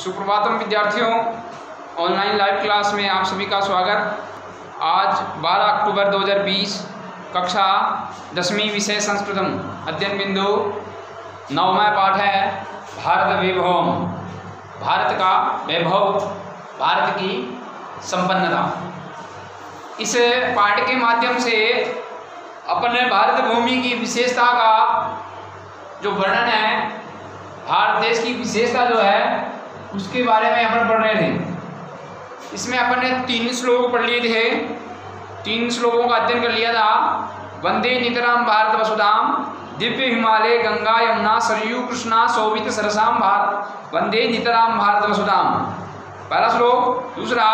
सुप्रभातम विद्यार्थियों, online live class में आप सभी का स्वागत। आज 12 अक्टूबर 2020 कक्षा 10वीं विषय संस्कृतम अध्ययन बिंदु 9वां पाठ है भारत वैभवम। भारत का वैभव, भारत की संपन्नता। इस पाठ के माध्यम से अपने भारत भूमि की विशेषता का जो वर्णन है, भारत देश की विशेषता जो है उसके बारे में अपन पढ़ रहे थे। इसमें अपन ने 3 श्लोक पढ़ लिए थे। 3 श्लोकों का अध्ययन कर लिया था। वंदे नितराम भारत वसुधाम, दिव्य हिमालय गंगा यमुना सरयू कृष्णा शोभित सरसाम भारत, वंदे नितराम भारत वसुधाम, पहला श्लोक। दूसरा,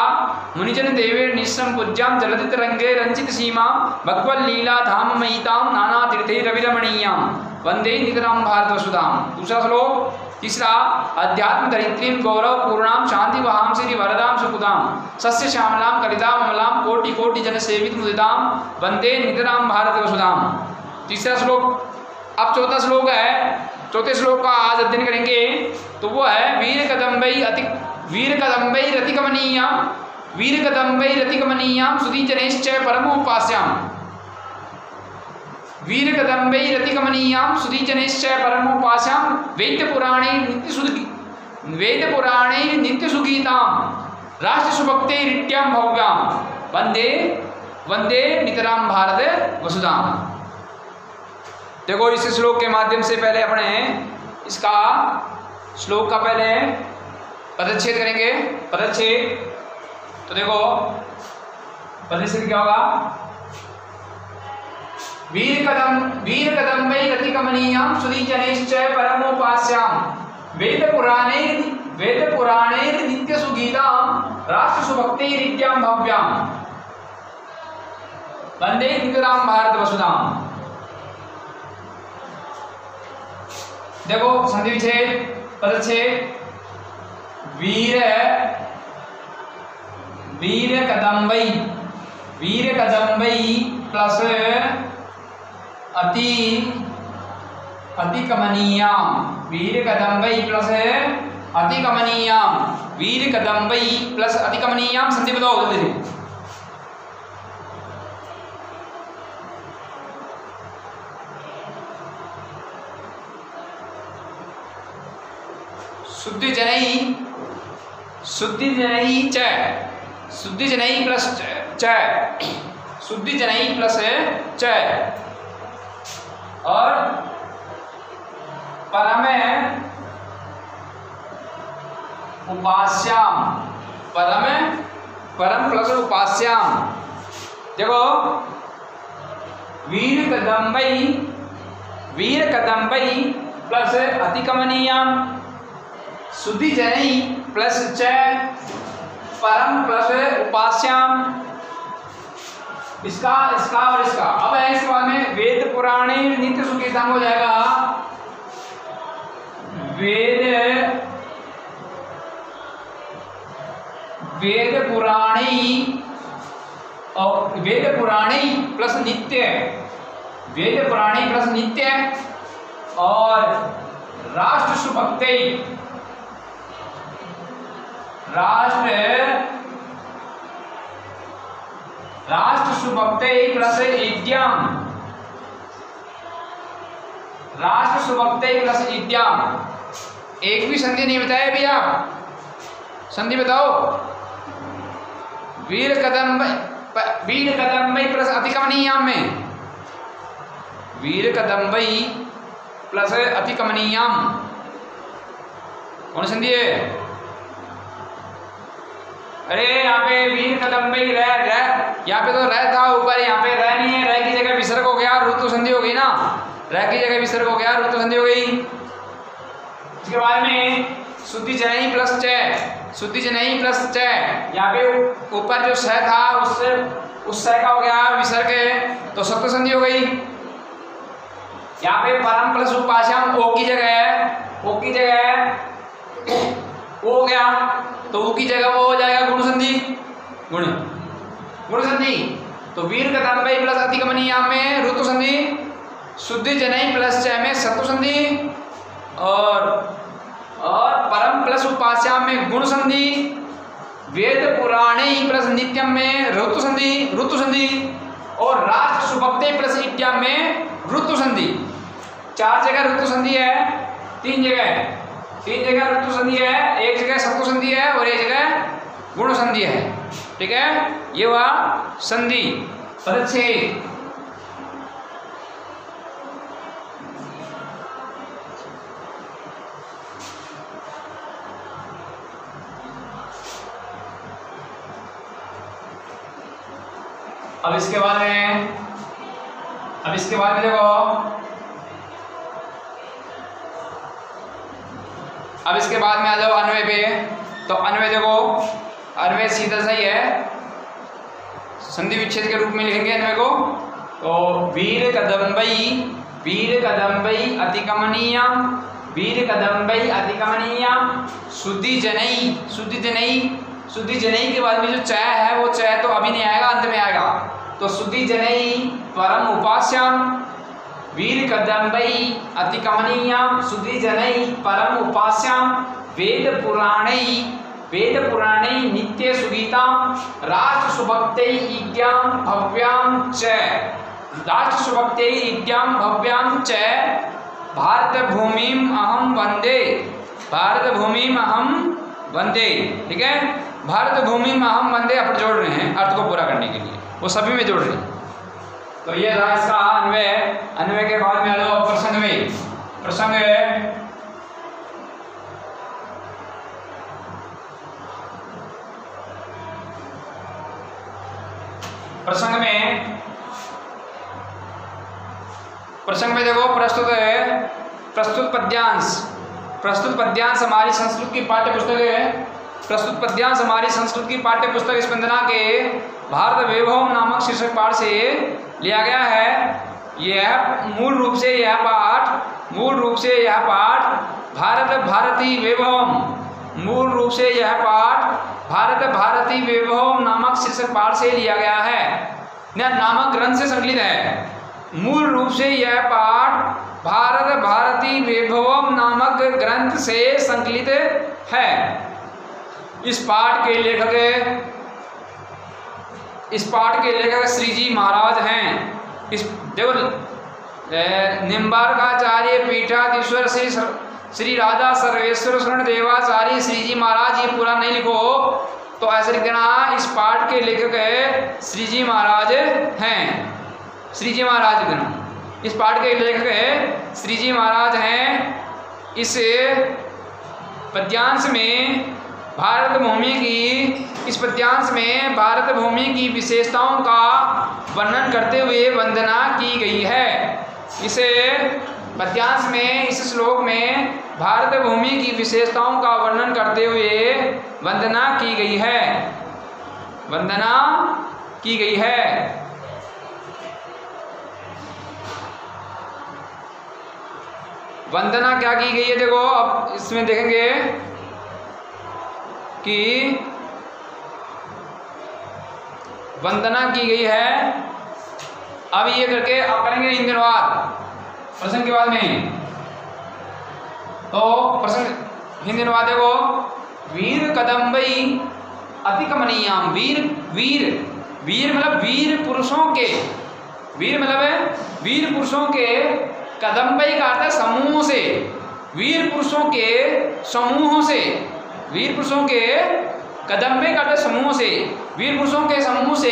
मुनिजन देवे निश्चम पूज्याम जलदित रंगे रंजित सीमा भगवल लीला धाम महिताम नाना तीर्थे रविरमणीयाम, वंदे नितराम भारत वसुधाम, दूसरा श्लोक। तीसरा, अध्यात्म धरित्रीम गौरव पूर्णाम शांति वहाम श्री वरदाम सुकुदाम सस्य श्यामलाम कलिताम अमलाम कोटि कोटि जन सेवित मुदिताम, वंदे नितराम भारत वसुधाम, तीसरा श्लोक। अब चौथा श्लोक है। चौथे श्लोक का आज अध्ययन करेंगे। तो वो है वीर कदम्बै रतिकमनीयाम सुधी जनेश्च परमोपास्याम, वीर कदम्बै रतिकमनीयाम सुधी जनेश्च परमोपास्याम, वेद पुराणे नित्य सुगीताम राष्ट्र सुभक्तेरित्याम भव्याम, वंदे वंदे नितराम भारत वसुधाम। देखो, इस श्लोक के माध्यम से पहले अपने इसका श्लोक का पहले पदच्छेद करेंगे। पदच्छेद तो देखो, पदच्छेद क्या होगा? वीर कदम्बै रतिकमनीयाम सुधी जनेश्च परमोपास्याम, वेद पुराणे नित्य सुगीताम राष्ट्र सुभक्तेरित्याम भव्याम, वंदे नितराम भारत वसुधाम। देखो संधि विच्छेद, पदच्छेद। वीर कदम्बै प्लस अतिकमनीयाम, वीर कदम्बै प्लस अतिकमनीयाम, वीर कदम्बै प्लस अतिकमनीयाम। संधि बताओ जल्दी से। शुद्धि जनई प्लस च और परम प्लस उपास्याम। देखो, वीर कदम्बै प्लस अतिकमनीयाम, शुद्धि जनई प्लस च, परम प्लस उपास्याम। इसका और इसका अब है। इसके बाद में वेद पुराणे नित्य सुगीताम हो जाएगा। वेद पुराणे प्लस नित्य, वेद पुराणे प्लस नित्य और राष्ट्र सुभक्ते प्लस इद्याम, राष्ट्र सुभक्ते प्लस इद्याम। एक भी संधि नहीं बताया भैया, संधि बताओ। वीर कदम्बै प्लस अतिकमनीयाम में, वीर कदम्बै प्लस अतिकमनीयाम कौन संधि है? अरे यहाँ पे वीर कदम्बै यहाँ पे तो रह था ऊपर, यहाँ पे रह नहीं है। रह की जगह विसर्ग हो गया, ऋतु संधि हो गई ना। रह की जगह विसर्ग हो गया, ऋतु संधि हो गई। इसके बाद में शुद्धि जनई प्लस च, यहाँ पे ऊपर जो स था उससे उस स का हो गया विसर्ग, तो सत्व संधि हो गई। यहाँ पे परम प्लस उपास्याम ओ की जगह ओ हो गया, तो ऊ की जगह वो हो जाएगा गुण संधि। तो वीर कदम्बै प्लस अतिकमनीयाम में ऋतु संधि, शुद्धि जनई प्लस च में सत्व संधि और परम प्लस उपास्याम में गुण संधि, वेद पुराणे प्लस नित्यम में ऋतु संधि और राष्ट्र सुभक्ते प्लस इट्याम में ऋतु संधि। 4 जगह ऋतु संधि है, 3 जगह ऋतु संधि है, 1 जगह सत्व संधि है और 1 जगह गुण संधि है। ठीक है, ये हुआ संधि पदच्छेद। अब इसके बाद में देखो, अब इसके बाद में आ जाओ अन्वय पे। तो अन्वय देखो, अन्वय सीधा सही है, संधि विच्छेद के रूप में लिखेंगे अन्वय को। तो वीर कदम्बई अतिकमनीय शुद्धि जनई के बाद में जो चय है वो चय तो अभी नहीं आएगा, अंत में आएगा। तो शुद्धि जनई परम उपास्याम, वीर कदम्बई अतिकमनीय शुद्धि जनई परम उपास्याम, वेद पुराणे नित्य सुगीता, राष्ट्र सुभक्ते इज्ञाम भव्याम च, भारत भूमिम अहम वंदे। ठीक है, भारत भूमि में हम वंदे अपन जोड़ रहे हैं अर्थ को पूरा करने के लिए, वो सभी में जोड़ रहे हैं। तो ये रहा इसका अन्वय। अन्वय के बाद में आ जाओ प्रसंग में। प्रसंग में देखो, प्रस्तुत पद्यांश हमारी संस्कृत की पाठ्य पुस्तक है। प्रस्तुत पद्यांश हमारी संस्कृत की पाठ्य पुस्तक स्पंदना के भारत वैभव नामक शीर्षक पाठ से लिया गया है। यह मूल रूप से यह पाठ भारत भारती वैभव नामक शीर्षक पाठ से लिया गया है, नामक ग्रंथ से संकलित है। मूल रूप से यह पाठ भारत भारती वैभव नामक ग्रंथ से संकलित है। इस पाठ के लेखक श्री जी महाराज हैं। इस देखो, निम्बार्काचार्य पीठाधीश्वर श्री राधा सर्वेश्वर शरण देवाचार्य श्री जी महाराज, ये पूरा नहीं लिखो तो ऐसे लिख देना, इस पाठ के लेखक श्री जी महाराज हैं। श्री जी महाराज देना, इस पाठ के लेखक श्री जी महाराज हैं। इस पद्यांश में भारत भूमि की विशेषताओं का वर्णन करते हुए वंदना की गई है। इस पद्यांश में, इस श्लोक में भारत भूमि की विशेषताओं का वर्णन करते हुए वंदना की गई है। वंदना क्या की गई है, देखो अब इसमें देखेंगे कि वंदना की गई है। अब ये करके अब करेंगे हिंदी अनुवाद प्रसंग के बाद में। तो प्रसंग हिंदी अनुवाद देखो, वीर कदम्बई अतिकमनीयाम, वीर मतलब वीर पुरुषों के कदम्बई का अर्थ है समूह से, वीर पुरुषों के कदम्बे का अर्थ समूह से, वीर पुरुषों के समूह से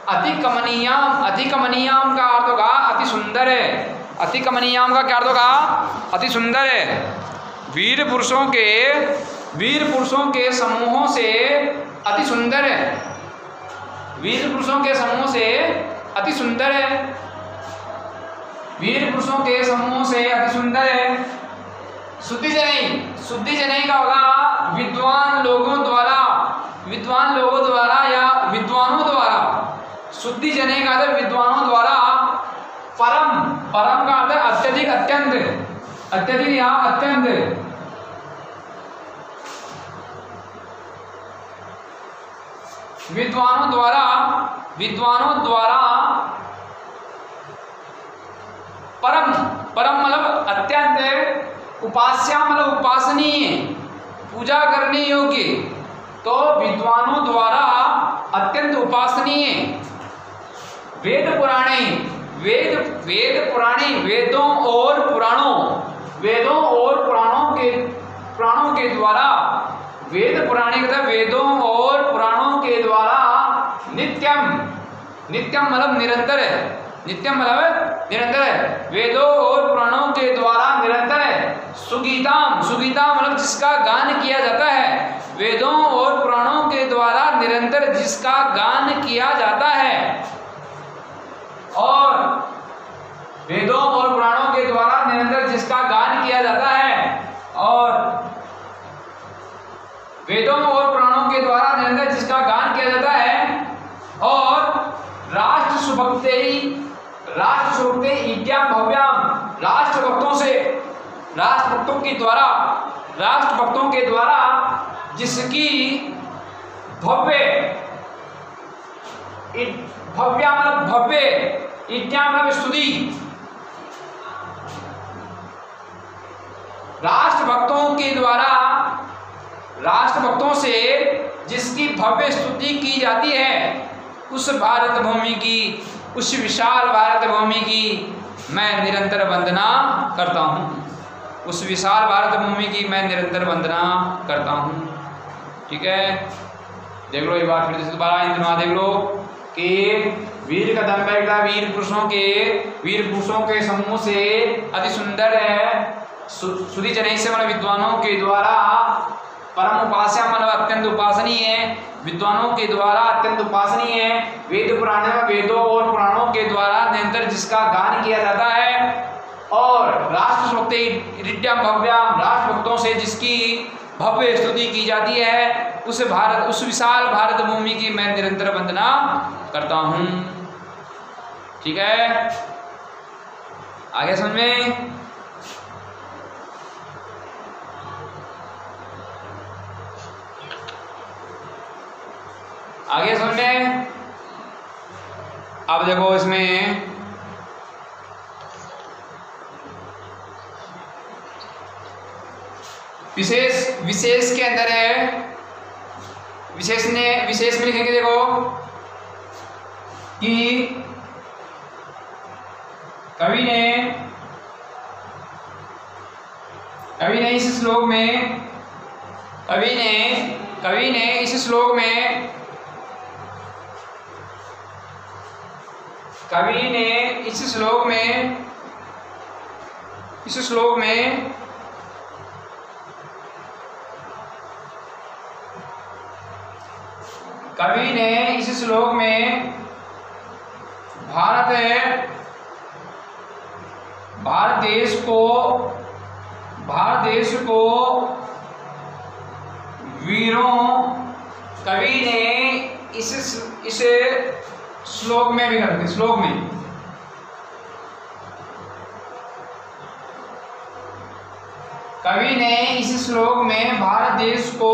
अतिकमनीयाम का अर्थ होगा अति सुंदर है। अतिकमनीयाम का क्या अर्थ होगा, अति सुंदर है। वीर पुरुषों के समूहों से अति सुंदर है, वीर पुरुषों के समूह से अति सुंदर है, वीर पुरुषों के समूह से अति सुंदर है। शुद्धि जनई का होगा विद्वान लोगों द्वारा या विद्वानों द्वारा। शुद्धि जनई का अर्थ विद्वानों द्वारा। परम का अर्थ अत्यधिक, अत्यंत या अत्यंत। विद्वानों द्वारा परम मतलब अत्यंत, उपास्या मतलब उपासनीय, पूजा करने योग्य, तो विद्वानों द्वारा अत्यंत उपासनीय वेद पुराणे, वेद पुराणे, वेदों और पुराणों के द्वारा, वेद पुराणे मतलब वेदों और पुराणों के द्वारा नित्यम मतलब निरंतर है, नित्यम मतलब निरंतर है, वेदों और पुराणों के द्वारा निरंतर है। सुगीताम मतलब जिसका गान किया जाता है, वेदों और पुराणों के द्वारा निरंतर जिसका गान किया जाता है, और वेदों और पुराणों के द्वारा निरंतर जिसका गान किया जाता है, और वेदों और पुराणों के द्वारा निरंतर जिसका गान किया जाता है, और राष्ट्र सुभक्ते इत्याम भव्याम, राष्ट्रभक्तों के द्वारा जिसकी भव्य इत्याम मतलब स्तुति, राष्ट्रभक्तों से जिसकी भव्य स्तुति की जाती है, उस भारत भूमि की, उस विशाल भारत भूमि की मैं निरंतर वंदना करता हूँ, उस विशाल भारत भूमि की मैं निरंतर वंदना करता हूँ। ठीक है, देख लो एक बार फिर से दोबारा इन दिनों देख लो कि वीर कदम्बा वीर पुरुषों के समूह से अति सुंदर है, सुधी जनई से मतलब विद्वानों के द्वारा, परम उपास्य मतलब अत्यंत उपासनीय है, विद्वानों के द्वारा अत्यंत उपासनीय है, वेद पुराण में वेदों और पुराणों के द्वारा निरंतर जिसका गान किया जाता है, और राष्ट्रभक्तों से जिसकी भव्य स्तुति की जाती है, उस विशाल भारत भूमि की मैं निरंतर वंदना करता हूँ। ठीक है, आगे समझ में? आगे समझे? अब देखो इसमें विशेष के अंदर है, विशेष में लिखेंगे देखो कि कवि ने इस श्लोक में भारत देश को वीरों, कवि ने इस श्लोक में भी करते, श्लोक में कवि ने इस श्लोक में भारत देश को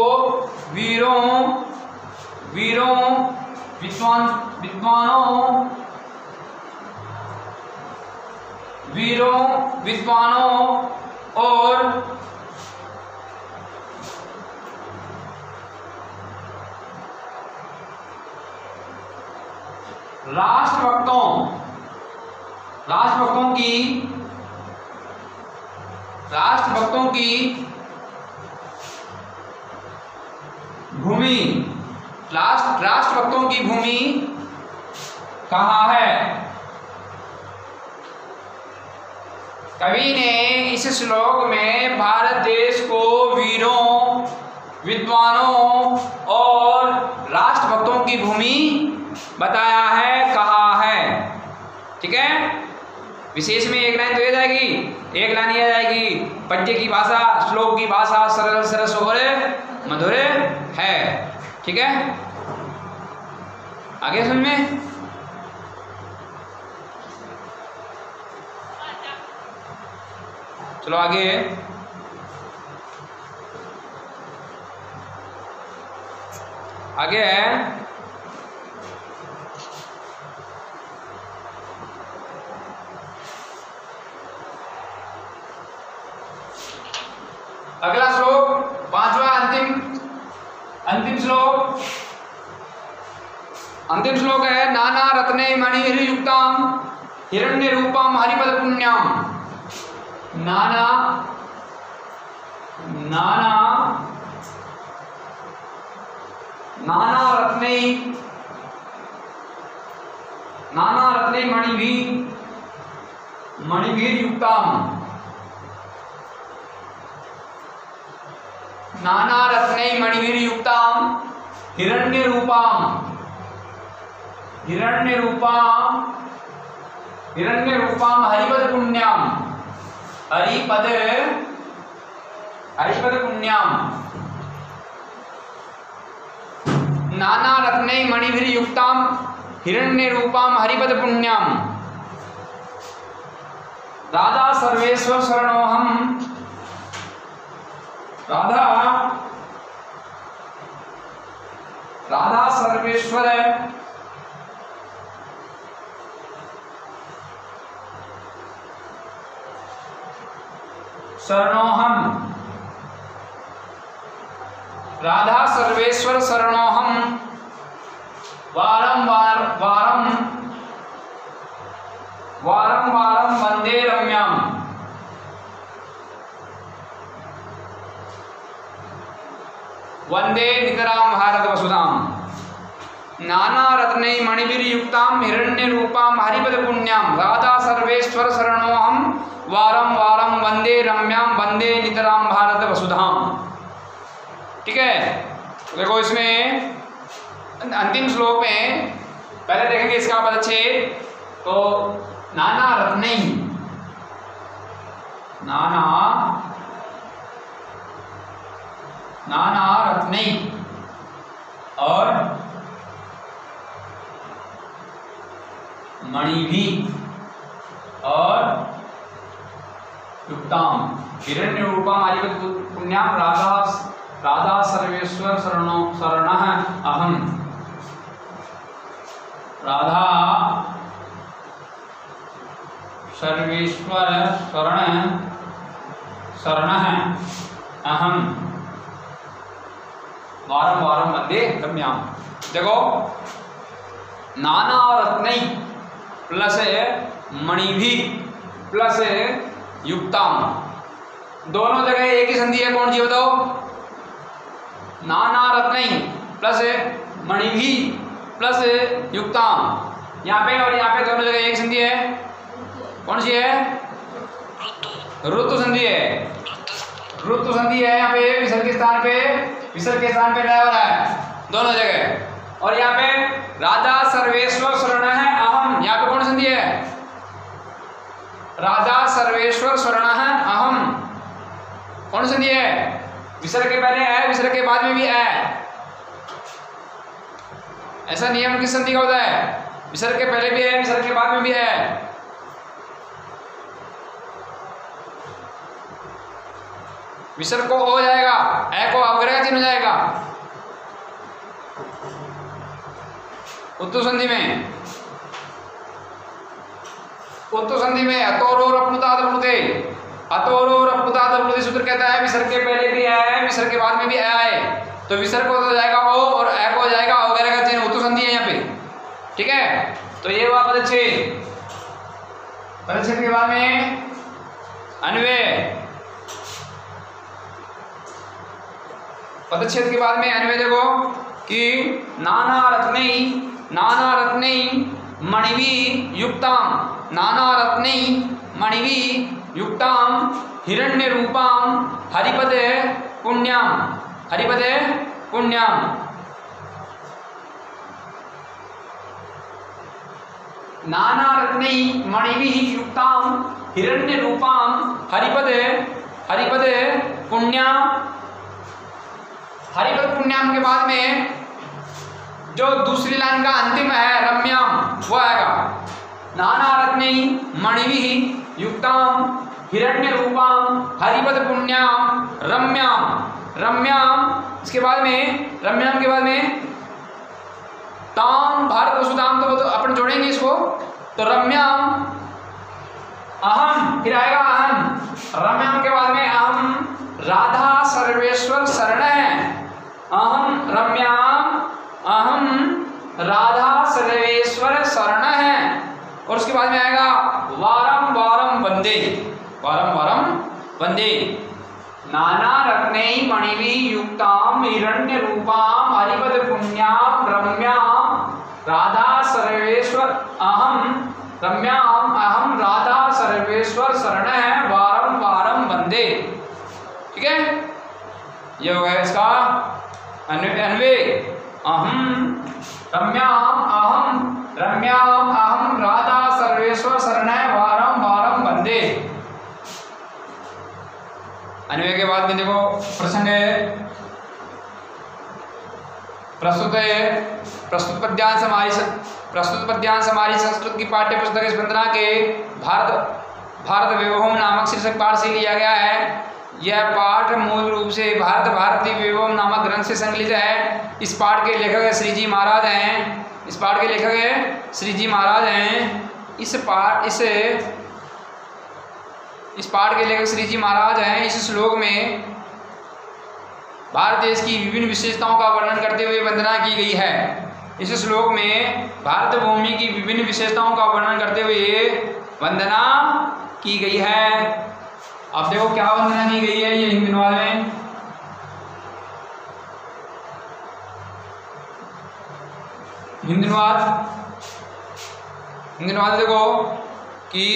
विद्वानों और राष्ट्रभक्तों की भूमि, राष्ट्रभक्तों की भूमि कहाँ है? कवि ने इस श्लोक में भारत देश को वीरों, विद्वानों और राष्ट्रभक्तों की भूमि बताया है, कहा है। ठीक है, विशेष में एक लाइन तो ये जाएगी, एक लाइन ये जाएगी, पद्य की भाषा, श्लोक की भाषा सरल सरस और मधुर है। ठीक है, आगे समझ में? चलो आगे है अगला श्लोक, पांचवा अंतिम श्लोक है नाना रत्ने मणियुक्ताम हिरण्य रूपम हरिपद पुण्याम। नाना रत्ने मणिभीर युक्ताम। नाना रत्ने मणिभीर युक्ताम हिरण्य रूपाम हरिपद पुण्याम। हरिपद पुण्याम। नाना रत्ने मणिभीर युक्ताम हिरण्य रूपाम हरिपद पुण्याम। राधा सर्वेश्वर शरणोहम। राधा सर्वेश्वर शरणोहम। राधा सर्वेश्वर शरणोहम वारं वारं वंदे रम्याम। वंदे नितराम भारत वसुधाम। नाना रत्ने मणिभिर युक्ताम हिरण्य रूपाम हरिपद पुण्याम। राधा सर्वेश्वर शरणोहम वारं वारं वंदे रम्याम वंदे नितराम भारत वसुधाम। ठीक है, देखो इसमें अंतिम श्लोक में पहले देखेंगे इसका पदच्छेद। तो नाना रत्ने और मणिभी और युक्ताम हिरण्य रूपम हरिपद पुण्याम। राधा सर्वेश्वर शरणः अहम। राधा सर्वेश्वर शरणः अहम वारं वारं वंदे रम्याम। देखो नाना रत्नै प्लस मणिभी प्लस युक्ताम, दोनों जगह एक ही संधि है। कौन सी बताओ? नाना रत्नै प्लस मणिभी प्लस युक्ताम। यहाँ पे और यहाँ पे दोनों जगह एक संधि है। कौन सी है? ऋतु संधि है। ऋतु संधि है यहाँ पे विसर्ग के स्थान पे लय हो रहा है दोनों जगह। और यहाँ पे राधा सर्वेश्वर शरण है अहम, यहाँ पे कौन संधि है? राधा सर्वेश्वर शरण है अहम। कौन संधि है? विसर्ग के पहले है, विसर्ग के बाद में भी है। ऐसा नियम किस संधि का होता है? विसर्ग के पहले भी है, विसर्ग के बाद में भी है। विसर्ग को हो जाएगा, ए को अवग्रह चिन्ह हो जाएगा उत्तु संधि में। उत्तु संधि में अतोरो सूत्र कहता है विसर्ग के पहले भी है, विसर्ग के बाद में भी है। तो विसर्ग हो जाएगा ओ और ए को हो जाएगा अवग्रह का चिन्ह। उत्तु संधि है यहाँ पे। ठीक है, तो ये हुआ पदच्छेद। पदच्छेद के बाद में अन्वय। पदच्छेद के बाद में अन्वय देखो कि नाना रत्नै मणिवी युक्ताम। नाना रत्नै मणिवी युक्ताम हिरण्य रूपाम हरिपद पुण्याम। हरिपद पुण्याम। नाना रत्नै मणिवी युक्ताम हिरण्य रूपाम हरिपद पुण्याम। हरिपद पुण्याम के बाद में जो दूसरी लाइन का अंतिम है रम्याम वो आएगा। नाना रत्नै मणिभिः युक्ताम हिरण्य रूपाम हरिपद पुण्याम रम्याम। रम्याम इसके बाद में, रम्याम के बाद में ताम भारत वसुधाम, तो अपन जोड़ेंगे इसको। तो रम्याम अहम, फिर आएगा अहम। रम्याम के बाद में अहम राधा सर्वेश्वर शरण है। अहम रम्याम अहम राधा सर्वेश्वर शरण है। और उसके बाद में आएगा वारम वारम वंदे, वारम वारम वंदे नाना रत्नै मणिभि युक्ताम हिरण्य रूपाम हरिपद पुण्याम रम्याम राधा सर्वेश्वर अहम रम्याम अहम राधा सर्वेश्वर शरण है वारम वारम वंदे। ठीक है, ये हो गया इसका अन्वय। अहम रम्याम अहम राधा सर्वेश्वर शरण है वारम वारम वंदे। अन्वय के बाद में देखो प्रसंग है, प्रस्तुत पद्यांश हमारी संस्कृत की पाठ्य पुस्तक स्पंदना के भारत वैभवम नामक शीर्षक पाठ से लिया गया है। यह पाठ मूल रूप से भारतीय वैभवम नामक ग्रंथ से संकलित है। इस पाठ के लेखक श्रीजी महाराज हैं। इस पाठ के लेखक श्रीजी महाराज हैं। इस पाठ के लेखक श्रीजी महाराज हैं। इस श्लोक में भारत देश की विभिन्न विशेषताओं का वर्णन करते हुए वंदना की गई है। इस श्लोक में भारत भूमि की विभिन्न विशेषताओं का वर्णन करते हुए वंदना की गई है। अब देखो क्या वंदना की गई है ये हिंदी अनुवाद में। हिंदी अनुवाद देखो कि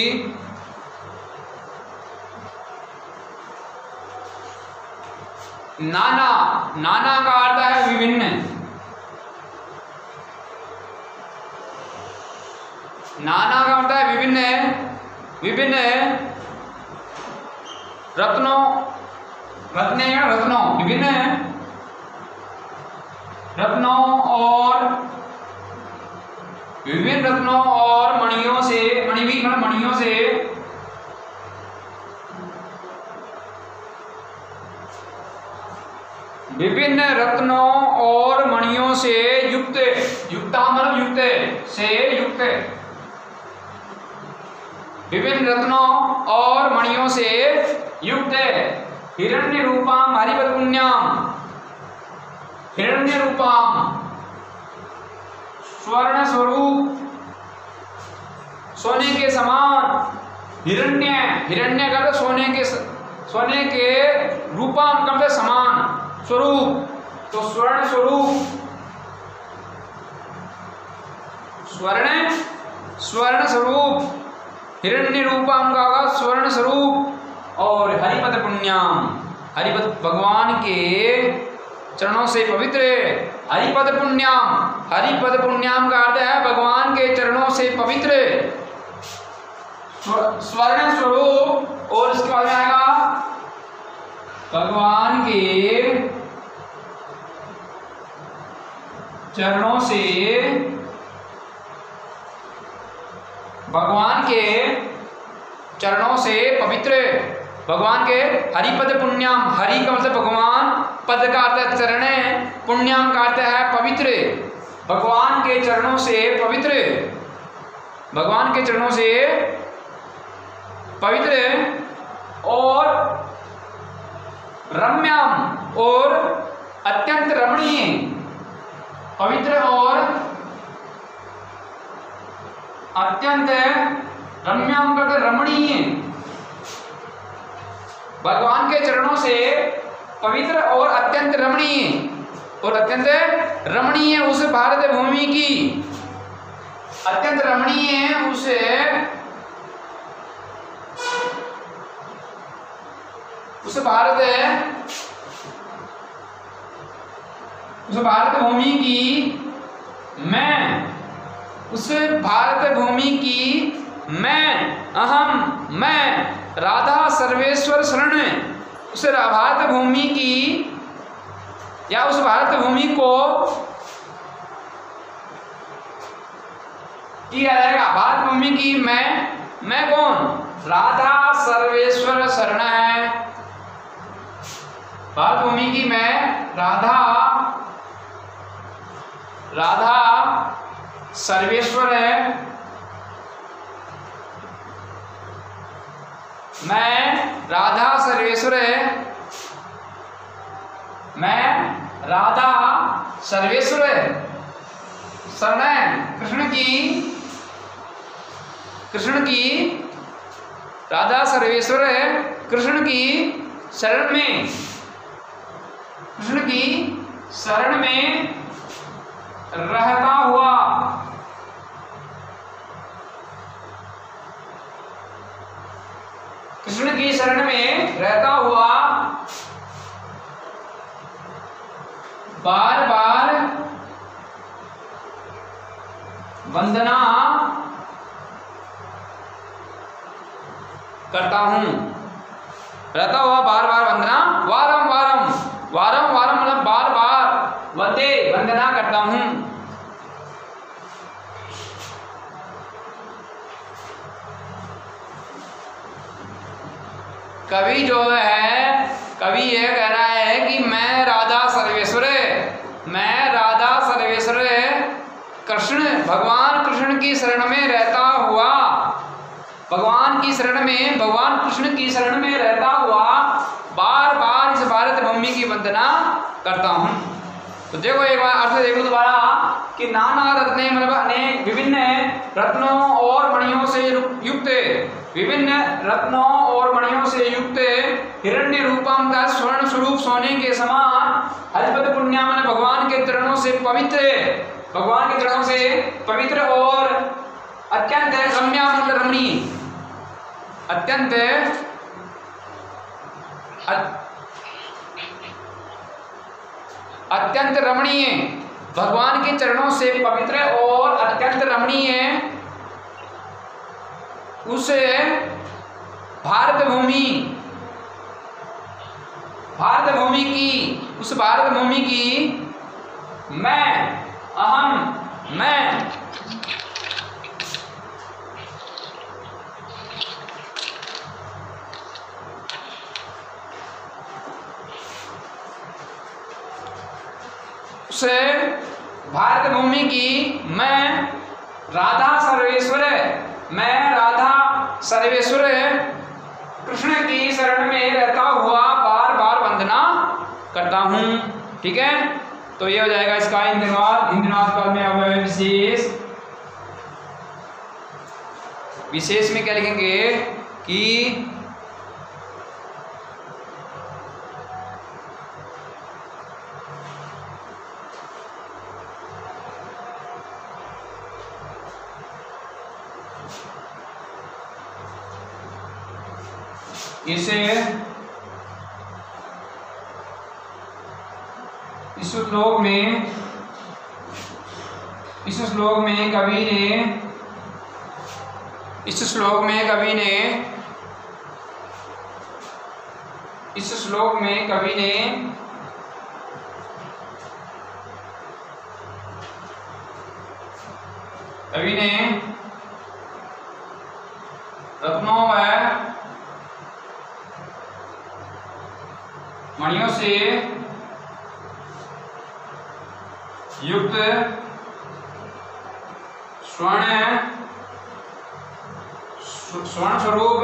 नाना का अर्थ है विभिन्न। नाना का अर्थ है विभिन्न विभिन्न रत्नों और मणियों से विभिन्न रत्नों और मणियों से युक्त विभिन्न रत्नों और मणियों से युक्त हिरण्य रूपाम हरिपद पुण्याम हिरण्य रूपाम स्वर्ण स्वरूप सोने के समान हिरण्य का सोने के रूपाम का समान स्वरूप तो स्वर्ण स्वरूप हिरण्य रूपाम का स्वर्ण स्वरूप और हरिपद पुण्याम हरिपद भगवान के चरणों से पवित्र। हरिपद पुण्याम का अर्थ है भगवान के चरणों से पवित्र स्वर्ण स्वरूप। और इसके बाद में आएगा भगवान के चरणों से पवित्र। भगवान के हरिपद पुण्याम, हरि का मतलब भगवान, पद का अर्थ चरण, पुण्याम का अर्थ है पवित्र। भगवान के चरणों से पवित्र और रम्याम और अत्यंत रमणीय। पवित्र और अत्यंत रम्याम का रमणीय। भगवान के चरणों से पवित्र और अत्यंत रमणीय उस भारत भूमि की अत्यंत रमणीय उस भारत भूमि की मैं राधा सर्वेश्वर शरण। उस भारत भूमि की या उस भारत भूमि को किया जाएगा। भारत भूमि की मैं कौन? राधा सर्वेश्वर शरण है। भारत भूमि की मैं राधा सर्वेश्वर है। मैं राधा सर्वेश्वर है। मैं राधा सर्वेश्वर शरण, कृष्ण की राधा सर्वेश्वर कृष्ण की शरण में, कृष्ण की शरण में रहता हुआ, कृष्ण की शरण में रहता हुआ बार बार वंदना करता हूं। रहता हुआ बार बार वंदना, वारम वारम, वारम वारम मतलब बार बार वंदना करता हूं। कवि जो है, कवि ये कह रहा है कि मैं राधा सर्वेश्वर कृष्ण, भगवान कृष्ण की शरण में रहता हुआ, भगवान कृष्ण की शरण में रहता हुआ बार बार इस भारत भूमि की वंदना करता हूं। तो देखो एक बार अर्थ देखो दोबारा कि नाना रत्ने मतलब अनेक विभिन्न रत्नों और मणियों से युक्त, विभिन्न रत्नों और मणियों से युक्त हिरण्य रूपम का स्वर्ण स्वरूप सोने के समान हरिपद पुण्यामन भगवान के चरणों से पवित्र और अत्यंत रम्या मतलब रमणीय, अत्यंत रमणीय, भगवान के चरणों से पवित्र और अत्यंत रमणीय उस भारत भूमि की मैं उस भारत भूमि की मैं राधा सर्वेश्वर कृष्ण की शरण में रहता हुआ बार बार वंदना करता हूं। ठीक है, तो ये हो जाएगा इसका इंद्रनाथ काल में अब विशेष में क्या लिखेंगे कि इस श्लोक में कवि ने रत्नों व मणियों से युक्त स्वर्ण स्वरूप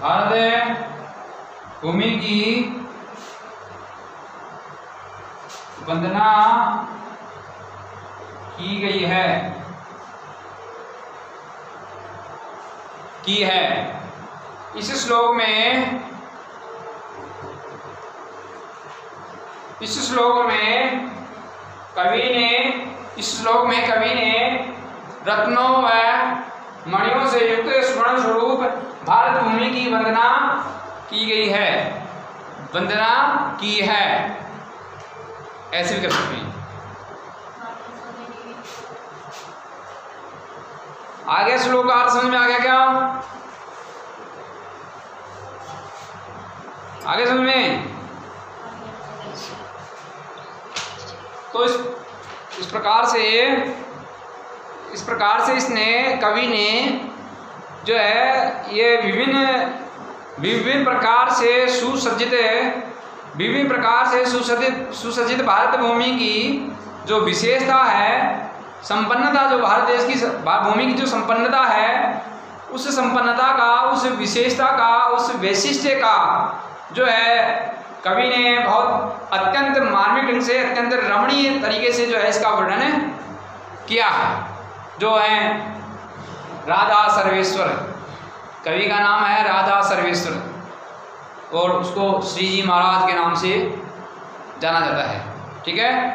भारत भूमि की वंदना की गई है, इस श्लोक में कवि ने रत्नों व मणियों से युक्त स्वर्ण स्वरूप भारत भूमि की वंदना की है, ऐसे भी कर सकते हैं। आगे श्लोक का अर्थ समझ में आ गया क्या? आगे समझ में? तो इस प्रकार से इसने कवि ने जो है ये विभिन्न प्रकार से सुसज्जित भारत भूमि की जो विशेषता है, संपन्नता, जो भारत देश की भूमि की जो संपन्नता है, उस संपन्नता का, उस विशेषता का, उस वैशिष्ट्य का जो है कवि ने बहुत अत्यंत मार्मिक ढंग से, अत्यंत रमणीय तरीके से जो है इसका वर्णन किया है, जो है राधा सर्वेश्वर। कवि का नाम है राधा सर्वेश्वर और उसको श्री जी महाराज के नाम से जाना जाता है। ठीक है,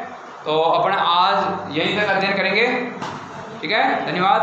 तो अपन आज यहीं तक अध्ययन करेंगे। ठीक है, धन्यवाद।